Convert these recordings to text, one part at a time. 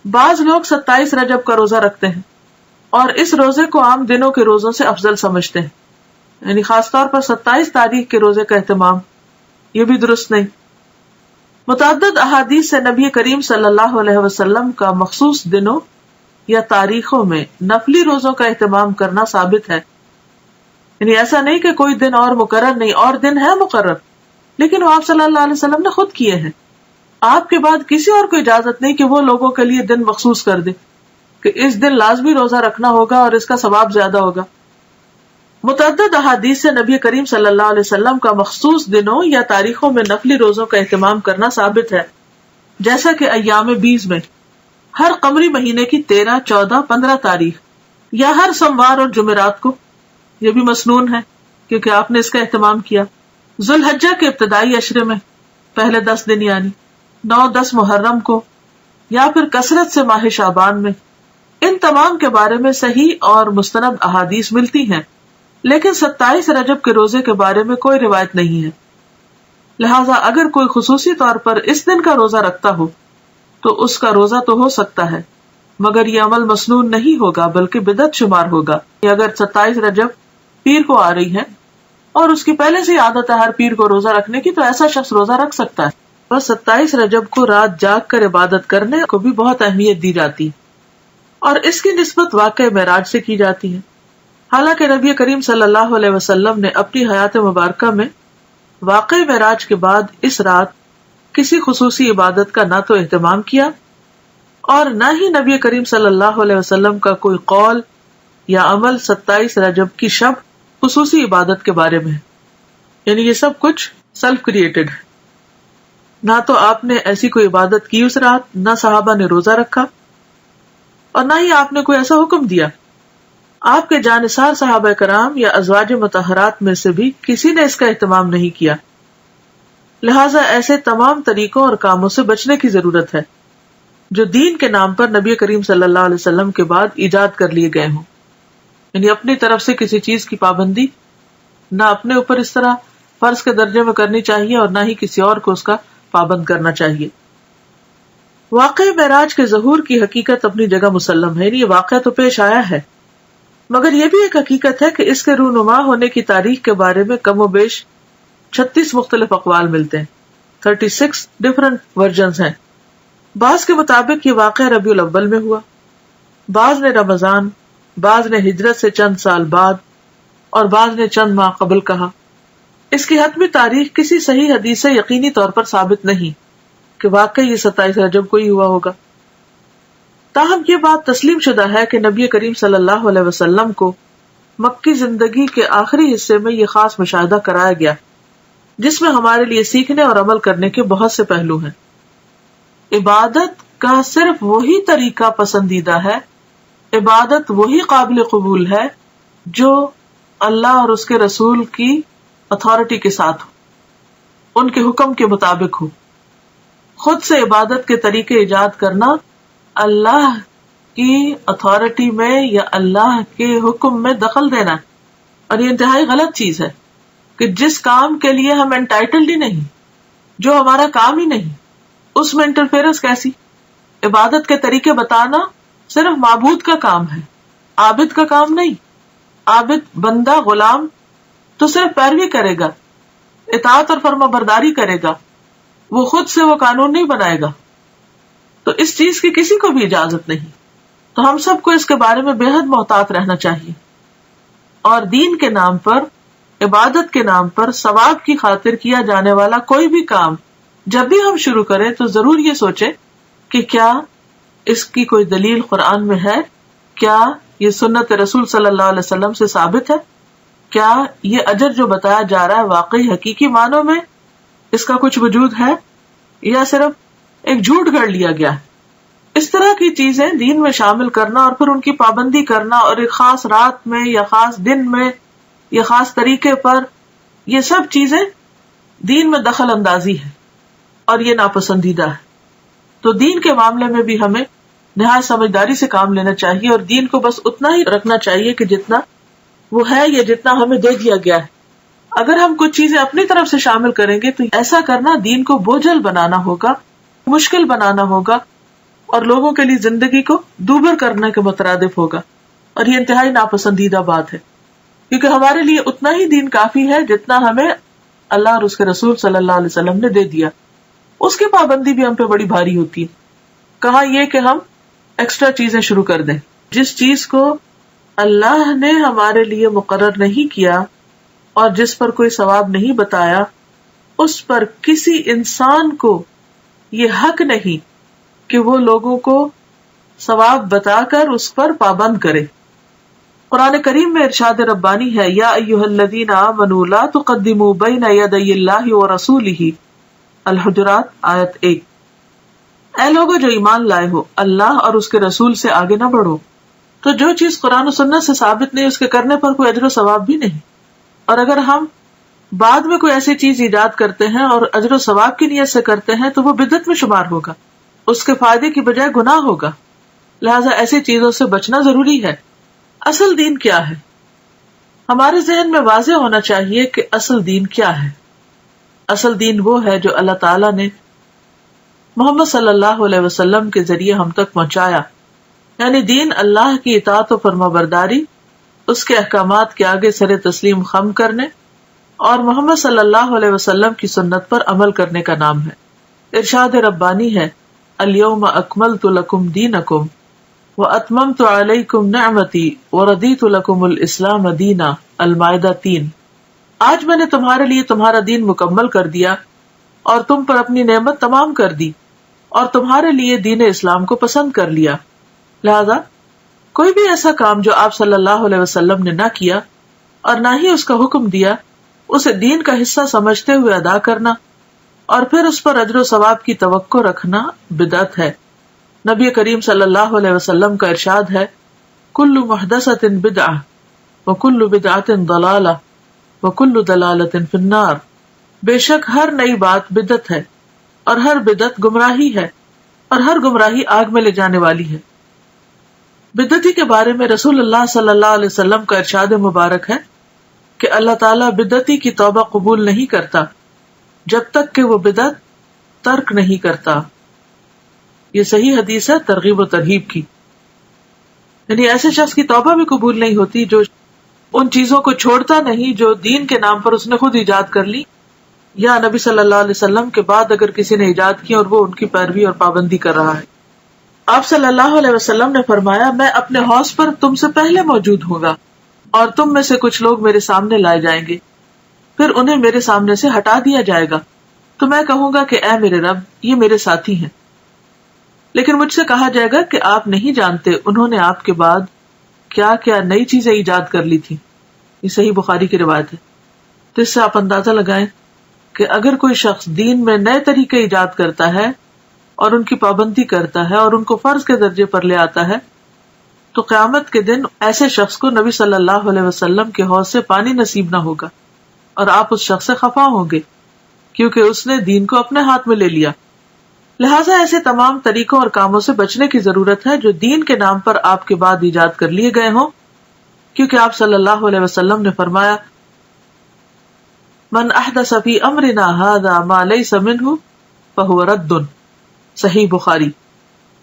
بعض لوگ 27 رجب کا روزہ رکھتے ہیں اور اس روزے کو عام دنوں کے روزوں سے افضل سمجھتے ہیں، یعنی خاص طور پر 27 تاریخ کے روزے کا اہتمام، یہ بھی درست نہیں۔ متعدد احادیث سے نبی کریم صلی اللہ علیہ وسلم کا مخصوص دنوں یا تاریخوں میں نفلی روزوں کا اہتمام کرنا ثابت ہے، یعنی ایسا نہیں کہ کوئی دن اور مقرر نہیں، اور دن ہے مقرر، لیکن وہ آپ صلی اللہ علیہ وسلم نے خود کیے ہیں۔ آپ کے بعد کسی اور کو اجازت نہیں کہ وہ لوگوں کے لیے دن مخصوص کر دے کہ اس دن لازمی روزہ رکھنا ہوگا اور اس کا ثواب زیادہ ہوگا۔ متعدد احادیث سے نبی کریم صلی اللہ علیہ وسلم کا مخصوص دنوں یا تاریخوں میں نفلی روزوں کا اہتمام کرنا ثابت ہے، جیسا کہ ایام 20 میں ہر قمری مہینے کی 13، 14، 15 تاریخ، یا ہر سوموار اور جمعرات کو، یہ بھی مسنون ہے کیونکہ آپ نے اس کا اہتمام کیا۔ ذوالحجہ کے ابتدائی عشرے میں پہلے 10 دن یعنی 9، 10 محرم کو، یا پھر کثرت سے ماہ شعبان میں، ان تمام کے بارے میں صحیح اور مستند احادیث ملتی ہیں، لیکن 27 رجب کے روزے کے بارے میں کوئی روایت نہیں ہے۔ لہٰذا اگر کوئی خصوصی طور پر اس دن کا روزہ رکھتا ہو تو اس کا روزہ تو ہو سکتا ہے، مگر یہ عمل مسنون نہیں ہوگا بلکہ بدعت شمار ہوگا۔ اگر 27 رجب پیر کو آ رہی ہے اور اس کی پہلے سے عادت ہے ہر پیر کو روزہ رکھنے کی، تو ایسا شخص روزہ رکھ سکتا ہے۔ بس 27 رجب کو رات جاگ کر عبادت کرنے کو بھی بہت اہمیت دی جاتی ہے اور اس کی نسبت واقع معراج سے کی جاتی ہے۔ حالانکہ نبی کریم صلی اللہ علیہ وسلم نے اپنی حیات مبارکہ میں واقع معراج کے بعد اس رات کسی خصوصی عبادت کا نہ تو اہتمام کیا اور نہ ہی نبی کریم صلی اللہ علیہ وسلم کا کوئی قول یا عمل 27 رجب کی شب خصوصی عبادت کے بارے میں ہے، یعنی یہ سب کچھ سیلف کریٹڈ ہے۔ نہ تو آپ نے ایسی کوئی عبادت کی اس رات، نہ صحابہ نے روزہ رکھا، اور نہ ہی آپ نے کوئی ایسا حکم دیا۔ آپ کے جانثار صحابہ کرام یا ازواج مطہرات میں سے بھی کسی نے اس کا اہتمام نہیں کیا، لہٰذا ایسے تمام طریقوں اور کاموں سے بچنے کی ضرورت ہے جو دین کے نام پر نبی کریم صلی اللہ علیہ وسلم کے بعد ایجاد کر لیے گئے ہوں، یعنی اپنی طرف سے کسی چیز کی پابندی نہ اپنے اوپر اس طرح فرض کے درجے میں کرنی چاہیے اور نہ ہی کسی اور کو اس کا پابند کرنا چاہیے۔ واقع معراج کے ظہور کی حقیقت اپنی جگہ مسلم ہے، یعنی یہ واقعہ تو پیش آیا ہے، مگر یہ بھی ایک حقیقت ہے کہ اس کے رونما ہونے کی تاریخ کے بارے میں کم و بیش 36 مختلف اقوال ملتے ہیں، 36 ڈفرنٹ ورژنز ہیں۔ بعض کے مطابق یہ واقعہ ربیع الاول میں ہوا، بعض نے رمضان، بعض نے ہجرت سے چند سال بعد اور بعض نے چند ماہ قبل کہا۔ اس کی حتمی تاریخ کسی صحیح حدیث سے یقینی طور پر ثابت نہیں کہ واقعی یہ 27 رجب کو ہی ہوا ہوگا۔ تاہم یہ بات تسلیم شدہ ہے کہ نبی کریم صلی اللہ علیہ وسلم کو مکی زندگی کے آخری حصے میں یہ خاص مشاہدہ کرایا گیا جس میں ہمارے لیے سیکھنے اور عمل کرنے کے بہت سے پہلو ہیں۔ عبادت کا صرف وہی طریقہ پسندیدہ ہے، عبادت وہی قابل قبول ہے جو اللہ اور اس کے رسول کی اتھارٹی کے ساتھ ہو، ان کے حکم کے مطابق ہو۔ خود سے عبادت کے طریقے ایجاد کرنا اللہ کی اتھارٹی میں یا اللہ کے حکم میں دخل دینا ہے، اور یہ انتہائی غلط چیز ہے کہ جس کام کے لیے ہم انٹائٹلڈ ہی نہیں، جو ہمارا کام ہی نہیں، اس میں انٹرفیئرنس کیسی؟ عبادت کے طریقے بتانا صرف معبود کا کام ہے، عابد کا کام نہیں۔ عابد بندہ غلام تو صرف پیروی کرے گا، اطاعت اور فرما برداری کرے گا، وہ خود سے وہ قانون نہیں بنائے گا، تو اس چیز کی کسی کو بھی اجازت نہیں۔ تو ہم سب کو اس کے بارے میں بے حد محتاط رہنا چاہیے، اور دین کے نام پر، عبادت کے نام پر ثواب کی خاطر کیا جانے والا کوئی بھی کام جب بھی ہم شروع کریں تو ضرور یہ سوچیں کہ کیا اس کی کوئی دلیل قرآن میں ہے، کیا یہ سنت رسول صلی اللہ علیہ وسلم سے ثابت ہے، کیا یہ اجر جو بتایا جا رہا ہے واقعی حقیقی معنوں میں اس کا کچھ وجود ہے یا صرف ایک جھوٹ گھڑ لیا گیا ہے۔ اس طرح کی چیزیں دین میں شامل کرنا اور پھر ان کی پابندی کرنا اور ایک خاص رات میں یا خاص دن میں یا خاص طریقے پر، یہ سب چیزیں دین میں دخل اندازی ہے اور یہ ناپسندیدہ ہے۔ تو دین کے معاملے میں بھی ہمیں نہایت سمجھداری سے کام لینا چاہیے اور دین کو بس اتنا ہی رکھنا چاہیے کہ جتنا وہ ہے یا جتنا ہمیں دے دیا گیا ہے۔ اگر ہم کچھ چیزیں اپنی طرف سے شامل کریں گے تو ایسا کرنا دین کو بوجھل بنانا ہوگا، مشکل بنانا ہوگا، اور لوگوں کے لیے زندگی کو دوبر کرنے کے مترادف ہوگا، اور یہ انتہائی ناپسندیدہ بات ہے، کیونکہ ہمارے لیے اتنا ہی دین کافی ہے جتنا ہمیں اللہ اور اس کے رسول صلی اللہ علیہ وسلم نے دے دیا. اس کی پابندی بھی ہم پہ بڑی بھاری ہوتی ہے. کہاں یہ کہ ہم ایکسٹرا چیزیں شروع کر دیں. جس چیز کو اللہ نے ہمارے لیے مقرر نہیں کیا اور جس پر کوئی ثواب نہیں بتایا، اس پر کسی انسان کو یہ حق نہیں کہ وہ لوگوں کو ثواب بتا کر اس پر پابند کرے. قرآن کریم میں ارشاد ربانی ہے، یا ایھا الذین آمنوا لا تقدموا بین یدی اللہ ورسولہ، الحجرات آیت 1. اے لوگو جو ایمان لائے ہو، اللہ اور اس کے رسول سے آگے نہ بڑھو. تو جو چیز قرآن و سنت سے ثابت نہیں، اس کے کرنے پر کوئی اجر و ثواب بھی نہیں. اور اگر ہم بعد میں کوئی ایسی چیز ایجاد کرتے ہیں اور اجر و ثواب کی نیت سے کرتے ہیں تو وہ بدعت میں شمار ہوگا، اس کے فائدے کی بجائے گناہ ہوگا. لہٰذا ایسی چیزوں سے بچنا ضروری ہے. اصل دین کیا ہے؟ ہمارے ذہن میں واضح ہونا چاہیے کہ اصل دین کیا ہے. اصل دین وہ ہے جو اللہ تعالیٰ نے محمد صلی اللہ علیہ وسلم کے ذریعے ہم تک پہنچایا، یعنی دین اللہ کی اطاعت و فرما برداری، اس کے احکامات کے آگے سر تسلیم خم کرنے اور محمد صلی اللہ علیہ وسلم کی سنت پر عمل کرنے کا نام ہے. ارشاد ربانی ہے، الیوم اکملت لکم دینکم واتممت علیکم نعمتی ورضیت لکم الاسلام دینا، المائدہ 3. آج میں نے تمہارے لیے تمہارا دین مکمل کر دیا اور تم پر اپنی نعمت تمام کر دی اور تمہارے لیے دین اسلام کو پسند کر لیا. لہذا کوئی بھی ایسا کام جو آپ صلی اللہ علیہ وسلم نے نہ کیا اور نہ ہی اس کا حکم دیا، اسے دین کا حصہ سمجھتے ہوئے ادا کرنا اور پھر اس پر اجر و ثواب کی توقع رکھنا بدعت ہے. نبی کریم صلی اللہ علیہ وسلم کا ارشاد ہے، کل محدثۃ بدعہ وکل بدعۃ ضلالہ وکل ضلالۃ فی النار. بے شک ہر نئی بات بدعت ہے اور ہر بدعت گمراہی ہے اور ہر گمراہی آگ میں لے جانے والی ہے. بدعتی کے بارے میں رسول اللہ صلی اللہ علیہ وسلم کا ارشاد مبارک ہے کہ اللہ تعالیٰ بدعتی کی توبہ قبول نہیں کرتا جب تک کہ وہ بدعت ترک نہیں کرتا. یہ صحیح حدیث ہے ترغیب و ترہیب کی. یعنی ایسے شخص کی توبہ بھی قبول نہیں ہوتی جو ان چیزوں کو چھوڑتا نہیں جو دین کے نام پر اس نے خود ایجاد کر لی، یا نبی صلی اللہ علیہ وسلم کے بعد اگر کسی نے ایجاد کی اور وہ ان کی پیروی اور پابندی کر رہا ہے. آپ صلی اللہ علیہ وسلم نے فرمایا، میں اپنے حوض پر تم سے پہلے موجود ہوں گا اور تم میں سے کچھ لوگ میرے سامنے لائے جائیں گے، پھر انہیں میرے سامنے سے ہٹا دیا جائے گا تو میں کہوں گا کہ اے میرے رب، یہ میرے ساتھی ہیں. لیکن مجھ سے کہا جائے گا کہ آپ نہیں جانتے انہوں نے آپ کے بعد کیا کیا نئی چیزیں ایجاد کر لی تھی. یہ صحیح بخاری کی روایت ہے. تو اس سے آپ اندازہ لگائیں کہ اگر کوئی شخص دین میں نئے طریقے ایجاد کرتا ہے اور ان کی پابندی کرتا ہے اور ان کو فرض کے درجے پر لے آتا ہے تو قیامت کے دن ایسے شخص کو نبی صلی اللہ علیہ وسلم کے حوض سے پانی نصیب نہ ہوگا اور آپ اس شخص سے خفا ہوں گے کیونکہ اس نے دین کو اپنے ہاتھ میں لے لیا. لہٰذا ایسے تمام طریقوں اور کاموں سے بچنے کی ضرورت ہے جو دین کے نام پر آپ کے بعد ایجاد کر لیے گئے ہوں، کیونکہ آپ صلی اللہ علیہ وسلم نے فرمایا، من احدث فی امرنا ھذا ما لیس منہ فہو رد. صحیح بخاری.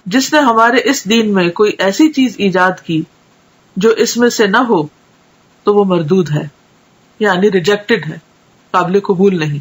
جس نے ہمارے اس دین میں کوئی ایسی چیز ایجاد کی جو اس میں سے نہ ہو تو وہ مردود ہے، یعنی ریجیکٹڈ ہے، قابل قبول نہیں.